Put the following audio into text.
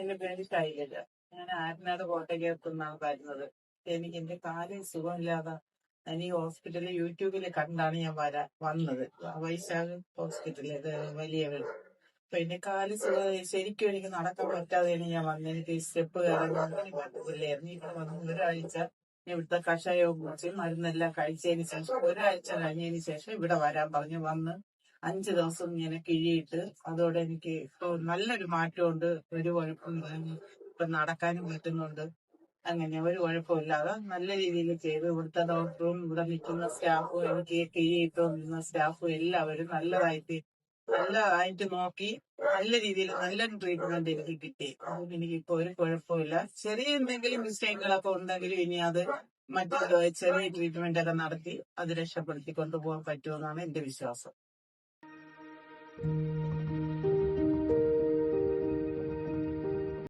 എന്റെ പേര് ശൈലജ. ഞാൻ ആരനാട് കോട്ടയ്ക്കകത്തുനിന്നാണ് വരുന്നത്. എനിക്ക് എന്റെ കാലിൽ സുഖമില്ലാതെ ഞാൻ ഈ ഹോസ്പിറ്റലിൽ യൂട്യൂബിൽ കണ്ടാണ് ഞാൻ വന്നത്. വൈശാഖ് ഹോസ്പിറ്റലിൽ, ഇത് വലിയ വീട്. അപ്പൊ എന്റെ കാല് ശരിക്കും എനിക്ക് നടക്കാൻ പറ്റാതെയാണ് ഞാൻ വന്നത്. എനിക്ക് സ്റ്റെപ്പ് കയറാൻ അങ്ങനെ പറ്റത്തില്ലായിരുന്നു. ഇവിടെ വന്ന് ഒരാഴ്ച ഇവിടുത്തെ കഷായവും കുറിച്ച് മരുന്നെല്ലാം കഴിച്ചതിന് ശേഷം, ഒരാഴ്ച കഴിഞ്ഞതിന് ശേഷം ഇവിടെ വരാൻ പറഞ്ഞു. വന്ന് 5 ദിവസം ഇങ്ങനെ കിഴിയിട്ട് അതോടെ എനിക്ക് ഇപ്പൊ നല്ലൊരു മാറ്റമുണ്ട്. ഒരു കുഴപ്പമില്ല. ഇപ്പൊ നടക്കാനും പറ്റുന്നുണ്ട്. അങ്ങനെ ഒരു കുഴപ്പമില്ലാതെ നല്ല രീതിയിൽ ചെയ്തു. ഇവിടുത്തെ ഡോക്ടറും ഇവിടെ നിൽക്കുന്ന സ്റ്റാഫും, എനിക്ക് കിഴിയിട്ടുകൊണ്ടിരുന്ന സ്റ്റാഫും എല്ലാവരും നല്ലതായിട്ട് നോക്കി നല്ല രീതിയിൽ നല്ലൊരു ട്രീറ്റ്മെന്റ് എനിക്ക് കിട്ടി. അതുകൊണ്ട് എനിക്ക് ഇപ്പൊ ഒരു കുഴപ്പമില്ല. ചെറിയ എന്തെങ്കിലും മിസ്റ്റേക്കുകളൊക്കെ ഉണ്ടെങ്കിലും ഇനി അത് മറ്റു ചെറിയ ട്രീറ്റ്മെന്റ് ഒക്കെ നടത്തി അത് രക്ഷപ്പെടുത്തി കൊണ്ടുപോകാൻ പറ്റുമെന്നാണ് എന്റെ വിശ്വാസം.